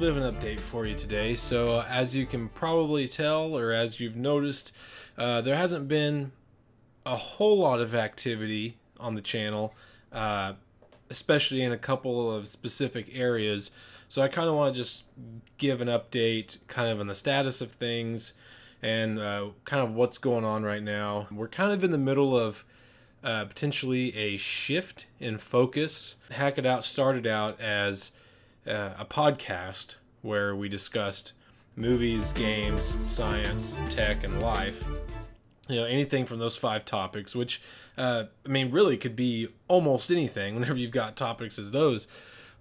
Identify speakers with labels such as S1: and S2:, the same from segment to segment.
S1: bit of an update for you today. So as you can probably tell, or as you've noticed, there hasn't been a whole lot of activity on the channel, especially in a couple of specific areas. So I kind of want to just give an update kind of on the status of things and kind of what's going on right now. We're kind of in the middle of potentially a shift in focus. Hack It Out started out as a podcast where we discussed movies, games, science, tech, and life. You know, anything from those 5 topics, which, really could be almost anything whenever you've got topics as those.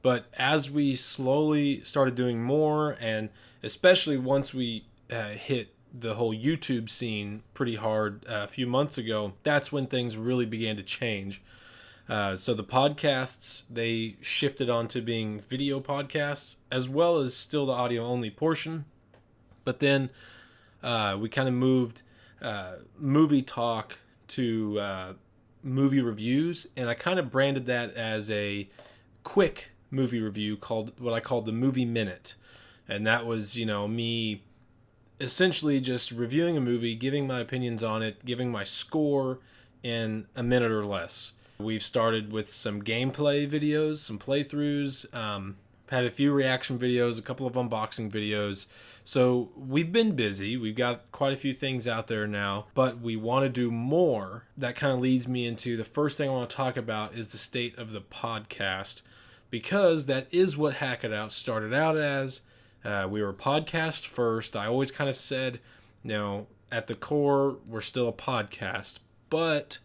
S1: But as we slowly started doing more, and especially once we hit the whole YouTube scene pretty hard a few months ago, that's when things really began to change. So the podcasts, they shifted onto being video podcasts, as well as still the audio only portion. But then we kind of moved movie talk to movie reviews, and I kind of branded that as a quick movie review called what I called the Movie Minute. And that was, me essentially just reviewing a movie, giving my opinions on it, giving my score in a minute or less. We've started with some gameplay videos, some playthroughs, had a few reaction videos, a couple of unboxing videos. So we've been busy. We've got quite a few things out there now, but we want to do more. That kind of leads me into the first thing I want to talk about is the state of the podcast, because that is what Hack It Out started out as. We were podcast first. I always kind of said, at the core, we're still a podcast, but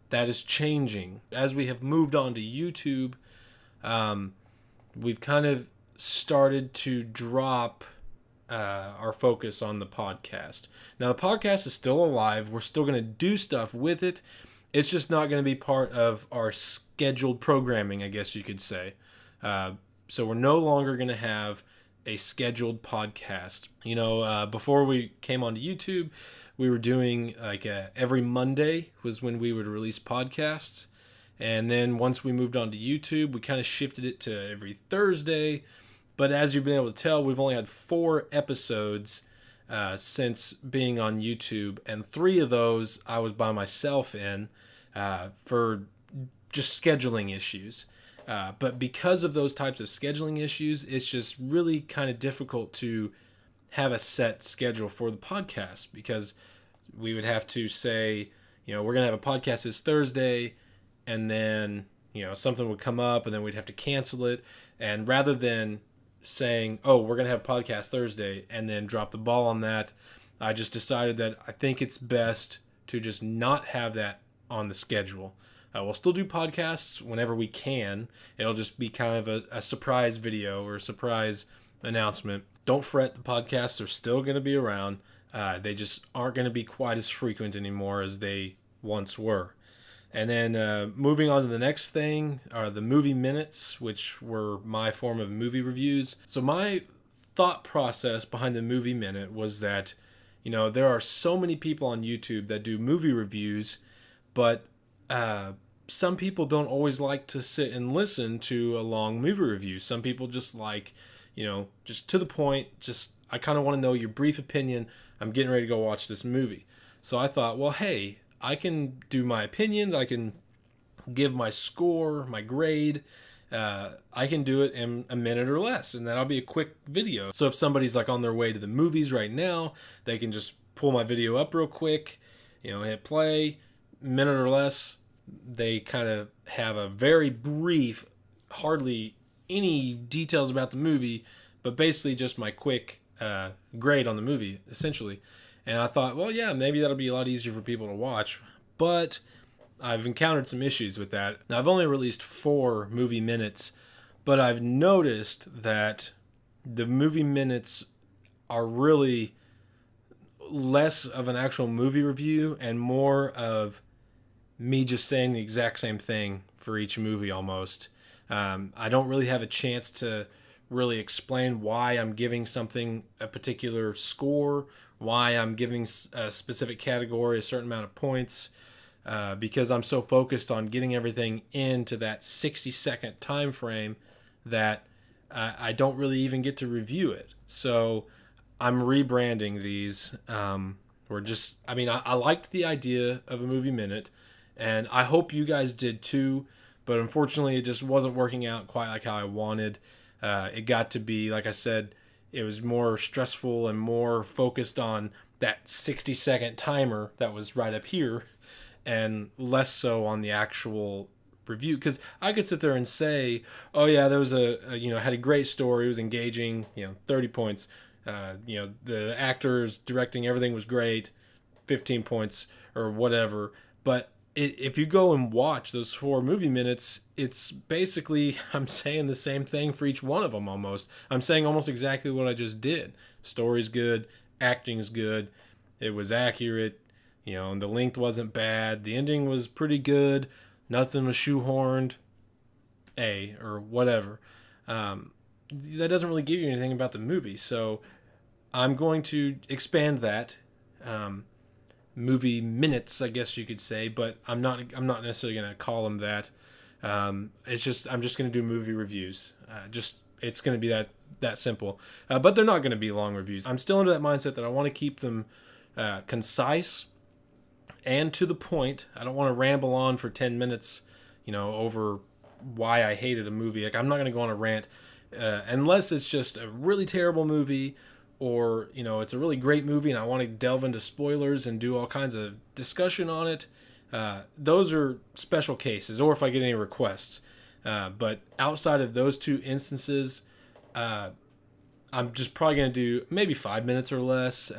S1: that is changing. As we have moved on to YouTube, we've kind of started to drop our focus on the podcast. Now, the podcast is still alive. We're still going to do stuff with it. It's just not going to be part of our scheduled programming, I guess you could say. So we're no longer going to have a scheduled podcast. Before we came onto YouTube, we were doing every Monday was when we would release podcasts. And then once we moved on to YouTube, we kind of shifted it to every Thursday. But as you've been able to tell, we've only had 4 episodes since being on YouTube. And 3 of those I was by myself in for just scheduling issues. But because of those types of scheduling issues, it's just really kind of difficult to have a set schedule for the podcast, because we would have to say, we're going to have a podcast this Thursday, and then, something would come up and then we'd have to cancel it. And rather than saying, oh, we're going to have a podcast Thursday and then drop the ball on that, I just decided that I think it's best to just not have that on the schedule. We'll still do podcasts whenever we can. It'll just be kind of a surprise video or a surprise announcement. Don't fret, the podcasts are still going to be around. They just aren't going to be quite as frequent anymore as they once were. And then moving on to the next thing are the movie minutes, which were my form of movie reviews. So my thought process behind the movie minute was that, there are so many people on YouTube that do movie reviews, but some people don't always like to sit and listen to a long movie review. Some people just like, just to the point, I kind of want to know your brief opinion. I'm getting ready to go watch this movie. So I thought, well, hey, I can do my opinions. I can give my score, my grade. I can do it in a minute or less, and that'll be a quick video. So if somebody's like on their way to the movies right now, they can just pull my video up real quick, hit play, minute or less. They kind of have a very brief, hardly any details about the movie, but basically just my quick grade on the movie, essentially. And I thought, well, yeah, maybe that'll be a lot easier for people to watch. But I've encountered some issues with that. Now, I've only released 4 movie minutes, but I've noticed that the movie minutes are really less of an actual movie review and more of me just saying the exact same thing for each movie almost. I don't really have a chance to really explain why I'm giving something a particular score, why I'm giving a specific category a certain amount of points, because I'm so focused on getting everything into that 60-second time frame that I don't really even get to review it. So I'm rebranding these. I liked the idea of a movie minute, and I hope you guys did too. But unfortunately, it just wasn't working out quite like how I wanted. It got to be, like I said, it was more stressful and more focused on that 60-second timer that was right up here, and less so on the actual review. Because I could sit there and say, oh yeah, there was had a great story, it was engaging, 30 points. The actors, directing, everything was great, 15 points or whatever. But if you go and watch those 4 movie minutes, it's basically, I'm saying the same thing for each one of them almost. I'm saying almost exactly what I just did. Story's good, acting's good, it was accurate, and the length wasn't bad, the ending was pretty good, nothing was shoehorned, or whatever. That doesn't really give you anything about the movie, so I'm going to expand that. Movie minutes, I guess you could say, but I'm not necessarily going to call them that. I'm just going to do movie reviews. It's going to be that simple. But they're not going to be long reviews. I'm still under that mindset that I want to keep them concise and to the point. I don't want to ramble on for 10 minutes, over why I hated a movie. Like, I'm not going to go on a rant unless it's just a really terrible movie, or it's a really great movie and I want to delve into spoilers and do all kinds of discussion on it. Those are special cases, or if I get any requests. But outside of those 2 instances, I'm just probably going to do maybe 5 minutes or less.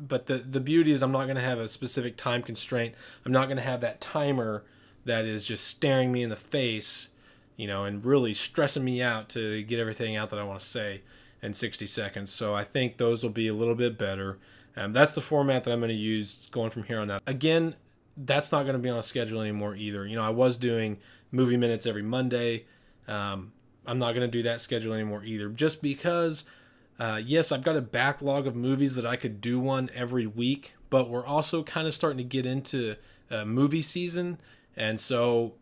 S1: But the beauty is I'm not going to have a specific time constraint. I'm not going to have that timer that is just staring me in the face, and really stressing me out to get everything out that I want to say in 60 seconds. So I think those will be a little bit better. That's the format that I'm going to use going from here on out. Again, that's not going to be on a schedule anymore either. I was doing movie minutes every Monday. I'm not going to do that schedule anymore either, just because, yes, I've got a backlog of movies that I could do one every week, but we're also kind of starting to get into movie season. And so,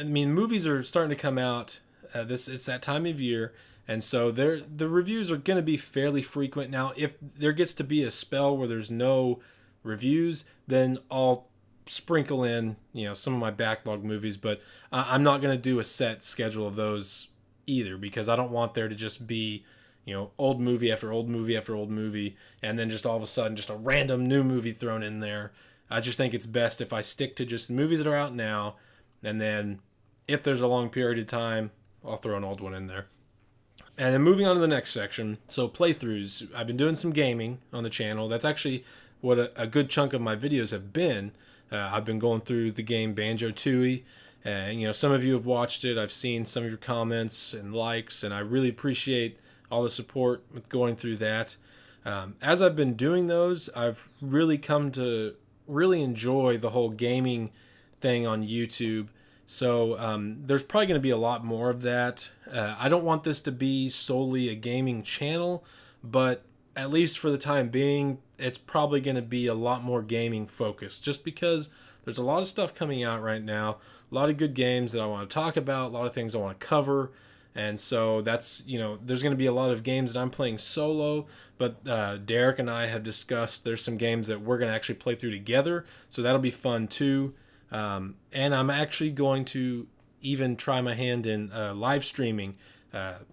S1: movies are starting to come out. It's that time of year. And so the reviews are going to be fairly frequent. Now, if there gets to be a spell where there's no reviews, then I'll sprinkle in, some of my backlog movies. But I'm not going to do a set schedule of those either, because I don't want there to just be, old movie after old movie after old movie, and then just all of a sudden just a random new movie thrown in there. I just think it's best if I stick to just the movies that are out now, and then if there's a long period of time, I'll throw an old one in there. And then moving on to the next section, so playthroughs. I've been doing some gaming on the channel. That's actually what a good chunk of my videos have been. I've been going through the game Banjo-Tooie, and some of you have watched it. I've seen some of your comments and likes, and I really appreciate all the support with going through that. As I've been doing those, I've really come to really enjoy the whole gaming thing on YouTube. So there's probably going to be a lot more of that. I don't want this to be solely a gaming channel, but at least for the time being, it's probably going to be a lot more gaming focused, just because there's a lot of stuff coming out right now, a lot of good games that I want to talk about, a lot of things I want to cover. And so that's, there's going to be a lot of games that I'm playing solo, but Derek and I have discussed there's some games that we're going to actually play through together. So that'll be fun too. And I'm actually going to even try my hand in live streaming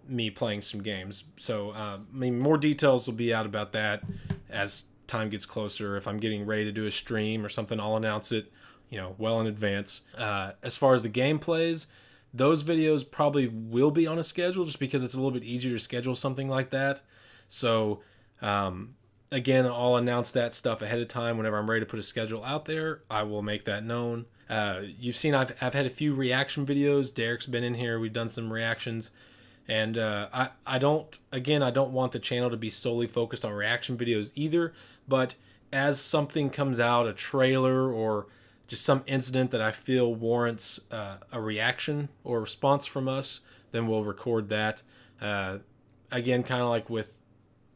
S1: me playing some games. So more details will be out about that as time gets closer. If I'm getting ready to do a stream or something, I'll announce it, well in advance. As far as the gameplays, those videos probably will be on a schedule, just because it's a little bit easier to schedule something like that. So again, I'll announce that stuff ahead of time. Whenever I'm ready to put a schedule out there, I will make that known. You've seen I've had a few reaction videos. Derek's been in here. We've done some reactions. And I don't want the channel to be solely focused on reaction videos either. But as something comes out, a trailer or just some incident that I feel warrants a reaction or response from us, then we'll record that. Again, kind of like with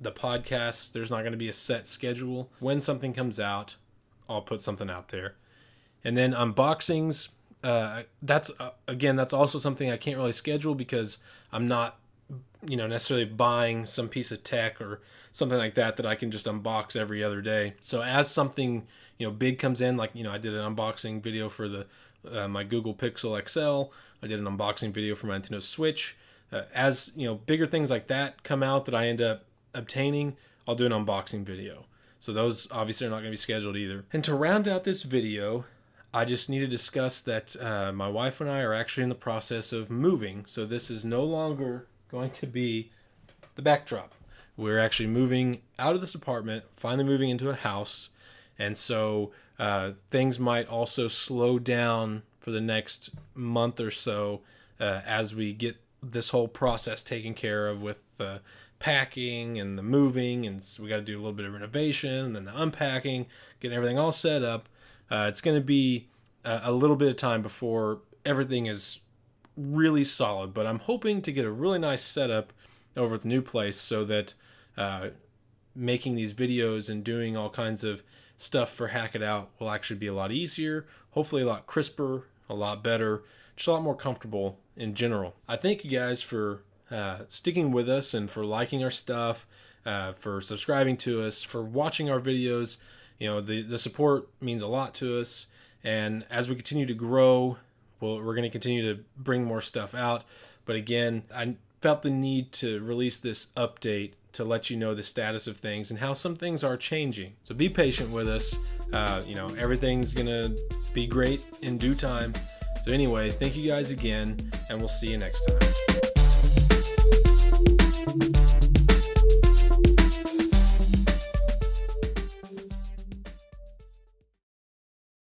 S1: the podcast, there's not going to be a set schedule. When something comes out, I'll put something out there. And then unboxings, that's also something I can't really schedule, because I'm not necessarily buying some piece of tech or something like that I can just unbox every other day. So as something, big comes in, like, I did an unboxing video for the my Google Pixel XL. I did an unboxing video for my Nintendo Switch. As bigger things like that come out that I end up obtaining, I'll do an unboxing video. So those obviously are not going to be scheduled either. And to round out this video, I just need to discuss that my wife and I are actually in the process of moving. So this is no longer going to be the backdrop. We're actually moving out of this apartment, finally moving into a house. And so things might also slow down for the next month or so as we get this whole process taken care of with the packing and the moving. And so we got to do a little bit of renovation and then the unpacking, getting everything all set up. It's going to be a little bit of time before everything is really solid, but I'm hoping to get a really nice setup over at the new place so that making these videos and doing all kinds of stuff for Hack It Out will actually be a lot easier, hopefully a lot crisper, a lot better, just a lot more comfortable in general. I thank you guys for sticking with us and for liking our stuff, for subscribing to us, for watching our videos. The support means a lot to us, and as we continue to grow, we're going to continue to bring more stuff out. But again, I felt the need to release this update to let you know the status of things and how some things are changing. So be patient with us. Everything's going to be great in due time. So anyway, thank you guys again, and we'll see you next time.